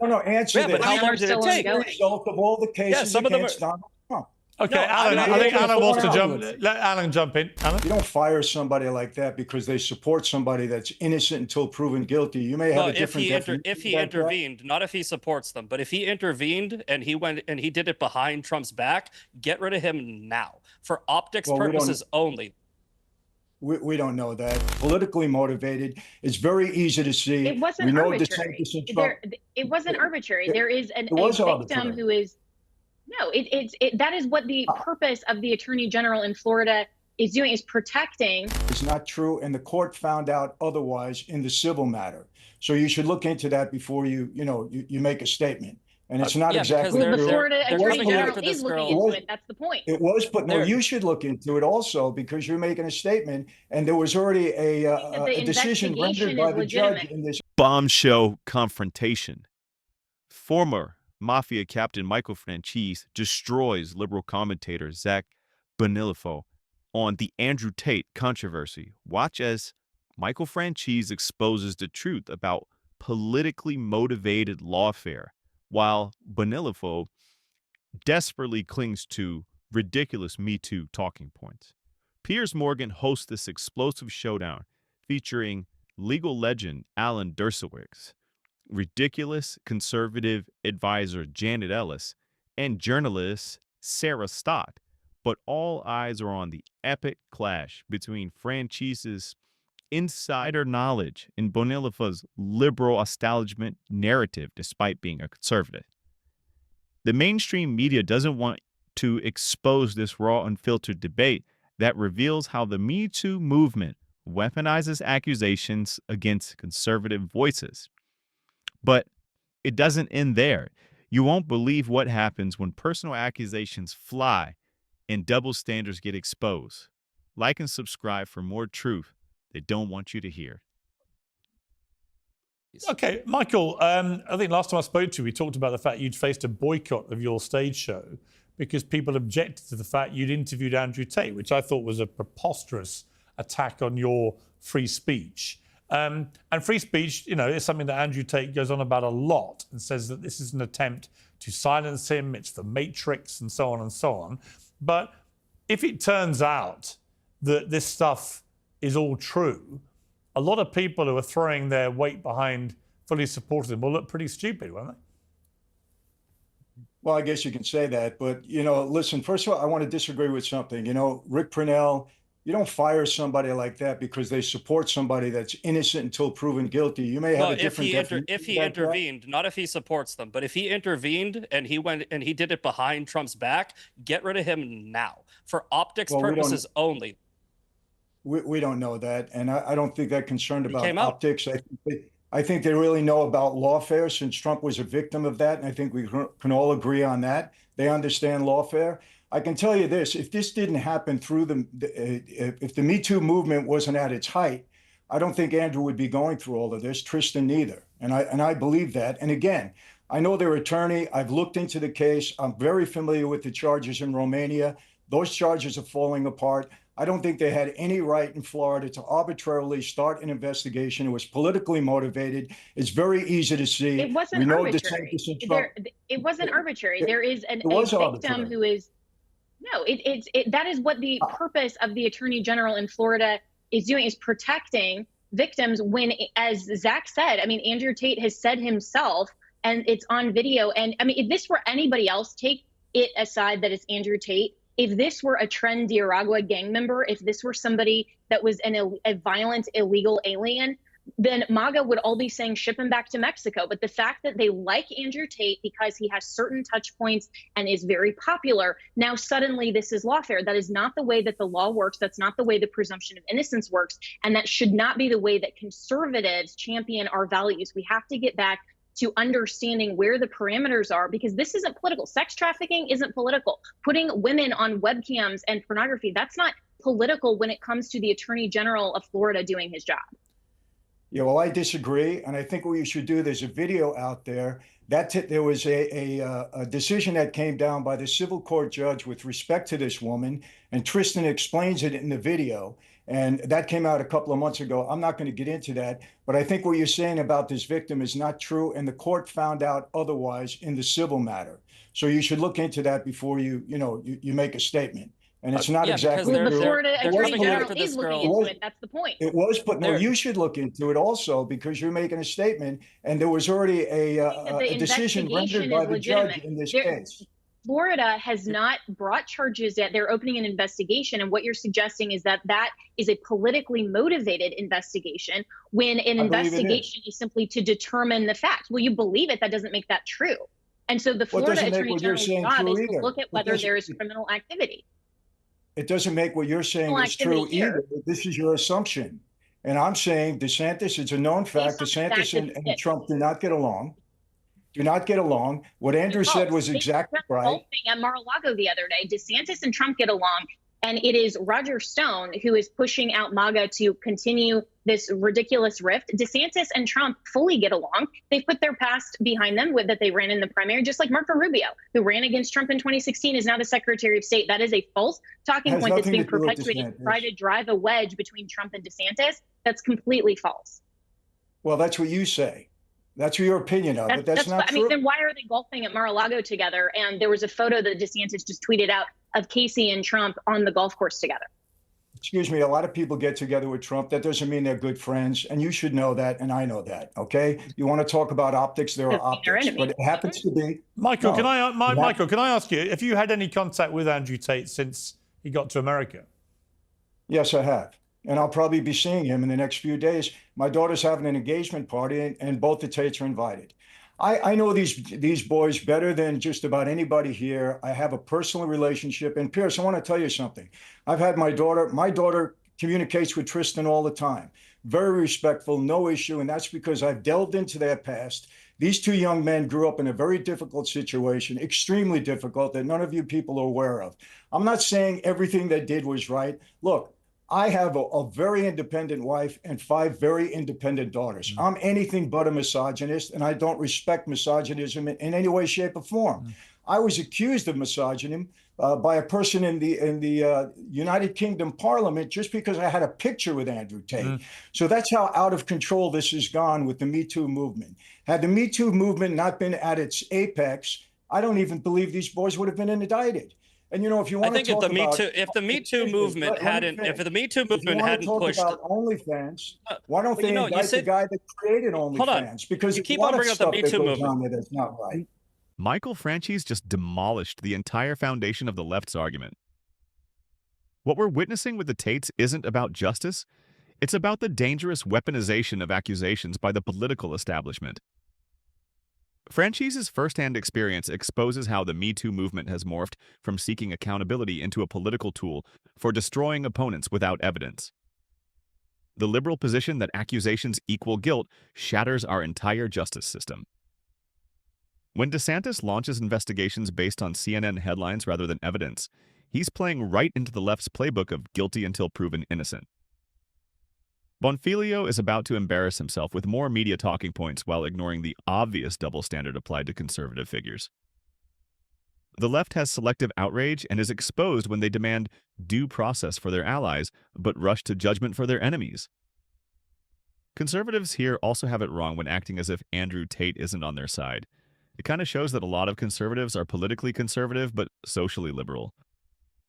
No, answer Yeah, this. but how long did it take? The result of all the cases some of them against Donald Trump. Okay, No, Alan, I think Alan wants to jump. Let Alan jump in. Alan? You don't fire somebody like that because they support somebody that's innocent until proven guilty. You may have a different definition. If he intervened, not if he supports them, but if he intervened and he went and he did it behind Trump's back, get rid of him now for optics purposes only. We don't know that. Politically motivated. It's very easy to see. It wasn't arbitrary. It wasn't arbitrary. There is a victim who is. No, that is what the purpose of the Attorney General in Florida is doing, is protecting. It's not true, and the court found out otherwise in the civil matter. So you should look into that before you make a statement. And it's not exactly the Florida Attorney General is looking into it. That's the point. It was, but no, you should look into it also because you're making a statement, and there was already a decision rendered by the judge in this bombshell confrontation. Former Mafia Captain Michael Franchese destroys liberal commentator Zack Bonfilio on the Andrew Tate controversy. Watch as Michael Franchese exposes the truth about politically motivated lawfare, while Bonfilio desperately clings to ridiculous MeToo talking points. Piers Morgan hosts this explosive showdown featuring legal legend Alan Dweck, ridiculous conservative advisor Jenna Ellis, and journalist Sarah Stott. But all eyes are on the epic clash between Franchese's insider knowledge and Bonfilio's liberal establishment narrative, despite being a conservative. The mainstream media doesn't want to expose this raw, unfiltered debate that reveals how the Me Too movement weaponizes accusations against conservative voices. But it doesn't end there. You won't believe what happens when personal accusations fly and double standards get exposed. Like and subscribe for more truth they don't want you to hear. Okay, Michael, I think last time I spoke to you, we talked about the fact you'd faced a boycott of your stage show because people objected to the fact you'd interviewed Andrew Tate, which I thought was a preposterous attack on your free speech. And free speech, is something that Andrew Tate goes on about a lot and says that this is an attempt to silence him, it's the Matrix, and so on and so on. But if it turns out that this stuff is all true, a lot of people who are throwing their weight behind fully supporting him will look pretty stupid, won't they? Well, I guess you can say that. But, listen, first of all, I want to disagree with something. Rick Purnell, you don't fire somebody like that because they support somebody that's innocent until proven guilty. You may have a different definition. If he intervened, not if he supports them, but if he intervened and he went and he did it behind Trump's back, get rid of him now for optics purposes only. We don't know that, and I don't think they're concerned about optics. I think they really know about lawfare since Trump was a victim of that, and I think we can all agree on that. They understand lawfare. I can tell you this: if this didn't happen through if the Me Too movement wasn't at its height, I don't think Andrew would be going through all of this. Tristan neither, and I believe that. And again, I know their attorney. I've looked into the case. I'm very familiar with the charges in Romania. Those charges are falling apart. I don't think they had any right in Florida to arbitrarily start an investigation. It was politically motivated. It's very easy to see. It wasn't arbitrary. It wasn't arbitrary. There is a victim who is. No, that is what the purpose of the Attorney General in Florida is doing, is protecting victims when, as Zack said, Andrew Tate has said himself, and it's on video. And if this were anybody else, take it aside that it's Andrew Tate. If this were a Tren de Aragua gang member, if this were somebody that was a violent, illegal alien, then Maga would all be saying ship him back to Mexico. But the fact that they like Andrew Tate because he has certain touch points and is very popular, now suddenly this is lawfare. That is not the way that the law works. That's not the way the presumption of innocence works. And that should not be the way that conservatives champion our values. We have to get back to understanding where the parameters are, because this isn't political. Sex trafficking isn't political. Putting women on webcams and pornography, that's not political when it comes to the Attorney General of Florida doing his job. Yeah, well, I disagree. And I think what you should do, there's a video out there that there was a decision that came down by the civil court judge with respect to this woman. And Tristan explains it in the video. And that came out a couple of months ago. I'm not going to get into that, but I think what you're saying about this victim is not true. And the court found out otherwise in the civil matter. So you should look into that before you make a statement. And it's not exactly the Florida Attorney General is looking into it. That's the point. It was, but no, you should look into it also because you're making a statement, and there was already a decision rendered by the judge in this case. Florida has not brought charges yet. They're opening an investigation, and what you're suggesting is that that is a politically motivated investigation when an investigation is simply to determine the facts. Well, you believe it. That doesn't make that true. And so the Florida Attorney General's job is to look at whether there is criminal activity. It doesn't make what you're saying is true either. This is your assumption. And I'm saying DeSantis, it's a known fact, DeSantis and Trump do not get along. Do not get along. What Andrew said was exactly right. At Mar-a-Lago the other day, DeSantis and Trump get along, and it is Roger Stone who is pushing out Maga to continue this ridiculous rift. DeSantis and Trump fully get along. They've put their past behind them with that they ran in the primary, just like Marco Rubio, who ran against Trump in 2016, is now the Secretary of State. That is a false talking point that's being perpetuated to try to drive a wedge between Trump and DeSantis. That's completely false. Well, that's what you say. That's your opinion of it. That's not true. I mean, then why are they golfing at Mar-a-Lago together? And there was a photo that DeSantis just tweeted out of Casey and Trump on the golf course together. Excuse me, a lot of people get together with Trump. That doesn't mean they're good friends. And you should know that. And I know that. Okay. You want to talk about optics? There are optics, but it happens to be. Michael, can I ask you, if you had any contact with Andrew Tate since he got to America? Yes, I have. And I'll probably be seeing him in the next few days. My daughter's having an engagement party, and both the Tates are invited. I know these boys better than just about anybody here. I have a personal relationship. And Pierce, I want to tell you something. I've had my daughter communicates with Tristan all the time. Very respectful, no issue. And that's because I've delved into their past. These two young men grew up in a very difficult situation, extremely difficult, that none of you people are aware of. I'm not saying everything they did was right. Look, I have a very independent wife and 5 very independent daughters. Mm-hmm. I'm anything but a misogynist, and I don't respect misogynism in any way, shape, or form. Mm-hmm. I was accused of misogyny by a person in the United Kingdom Parliament just because I had a picture with Andrew Tate. Mm-hmm. So that's how out of control this has gone with the MeToo movement. Had the MeToo movement not been at its apex, I don't even believe these boys would have been indicted. And if you want to talk about, if the MeToo movement hadn't pushed OnlyFans, why don't they indict the guy that created OnlyFans? Because you keep on bringing up the MeToo movement. That's not right. Michael Franchese just demolished the entire foundation of the left's argument. What we're witnessing with the Tates isn't about justice. It's about the dangerous weaponization of accusations by the political establishment. Franchese's firsthand experience exposes how the MeToo movement has morphed from seeking accountability into a political tool for destroying opponents without evidence. The liberal position that accusations equal guilt shatters our entire justice system. When DeSantis launches investigations based on CNN headlines rather than evidence, he's playing right into the left's playbook of guilty until proven innocent. Bonfilio is about to embarrass himself with more media talking points while ignoring the obvious double standard applied to conservative figures. The left has selective outrage and is exposed when they demand due process for their allies, but rush to judgment for their enemies. Conservatives here also have it wrong when acting as if Andrew Tate isn't on their side. It kind of shows that a lot of conservatives are politically conservative, but socially liberal.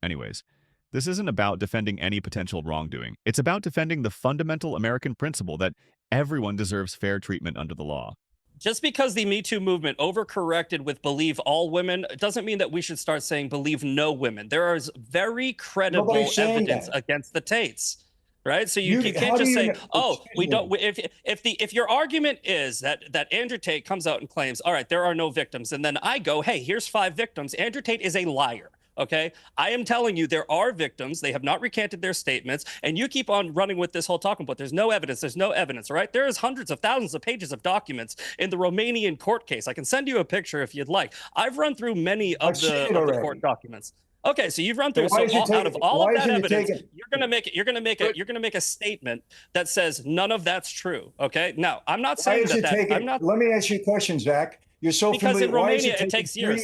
Anyways, this isn't about defending any potential wrongdoing. It's about defending the fundamental American principle that everyone deserves fair treatment under the law. Just because the MeToo movement overcorrected with believe all women doesn't mean that we should start saying believe no women. There is very credible evidence against the Tates, right? So you can't just say, "Oh, we don't." If your argument is that Andrew Tate comes out and claims, "All right, there are no victims," and then I go, "Hey, here's 5 victims." Andrew Tate is a liar. Okay, I am telling you there are victims. They have not recanted their statements, and you keep on running with this whole talking point. There's no evidence. There's no evidence. All right, there is hundreds of thousands of pages of documents in the Romanian court case. I can send you a picture if you'd like. I've run through many of the court documents. Okay, so you've run through. So out of all of that evidence, you're gonna make a statement that says none of that's true. Okay, now I'm not saying that. I'm not. Let me ask you a question, Zach. You're so because familiar. In Romania it takes years.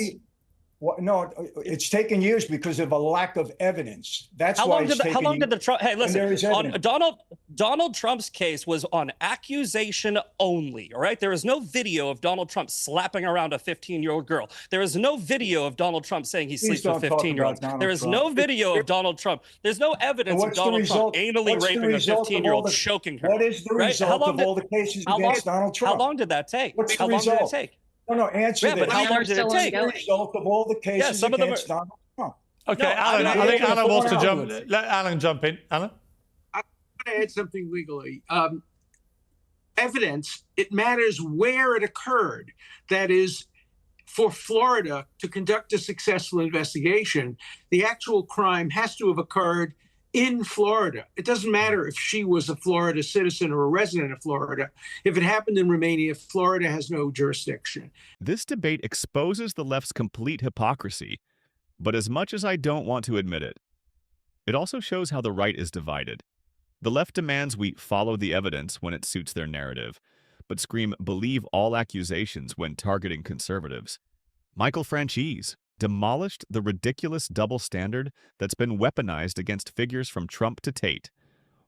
Well, no, it's taken years because of a lack of evidence. That's how why long it's did how long did the Trump? Hey, listen, on Donald Trump's case was on accusation only. All right, there is no video of Donald Trump slapping around a 15-year-old girl. There is no video of Donald Trump saying he sleeps with 15-year-olds. There is no video of Donald Trump. There's no evidence of Donald Trump anally raping a 15-year-old, choking her. What is the result of all the cases against Donald Trump? How long did that take? How long did it take? No, answer that. But how long did it take? The result of all the cases against Donald Trump. Okay, no, Alan, I think Alan wants to jump. Let Alan jump in. Alan? I want to add something legally. Evidence, it matters where it occurred. That is, for Florida to conduct a successful investigation, the actual crime has to have occurred in Florida. It doesn't matter if she was a Florida citizen or a resident of Florida. If it happened in Romania, Florida has no jurisdiction. This debate exposes the left's complete hypocrisy, but as much as I don't want to admit it, it also shows how the right is divided. The left demands we follow the evidence when it suits their narrative, but scream believe all accusations when targeting conservatives. Michael Franchese demolished the ridiculous double standard that's been weaponized against figures from Trump to Tate.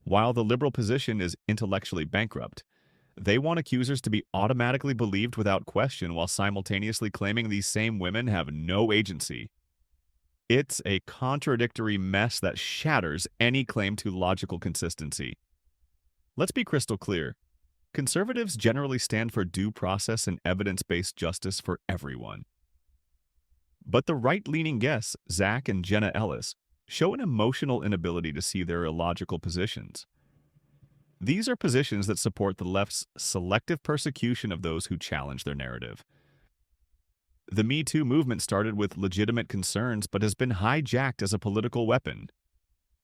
While the liberal position is intellectually bankrupt, they want accusers to be automatically believed without question while simultaneously claiming these same women have no agency. It's a contradictory mess that shatters any claim to logical consistency. Let's be crystal clear. Conservatives generally stand for due process and evidence-based justice for everyone. But the right-leaning guests, Zack and Jenna Ellis, show an emotional inability to see their illogical positions. These are positions that support the left's selective persecution of those who challenge their narrative. The MeToo movement started with legitimate concerns but has been hijacked as a political weapon.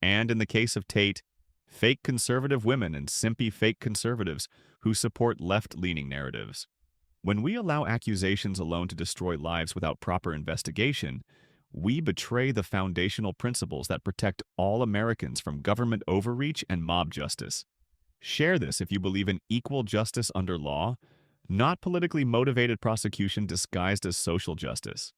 And in the case of Tate, fake conservative women and simpy fake conservatives who support left-leaning narratives. When we allow accusations alone to destroy lives without proper investigation, we betray the foundational principles that protect all Americans from government overreach and mob justice. Share this if you believe in equal justice under law, not politically motivated prosecution disguised as social justice.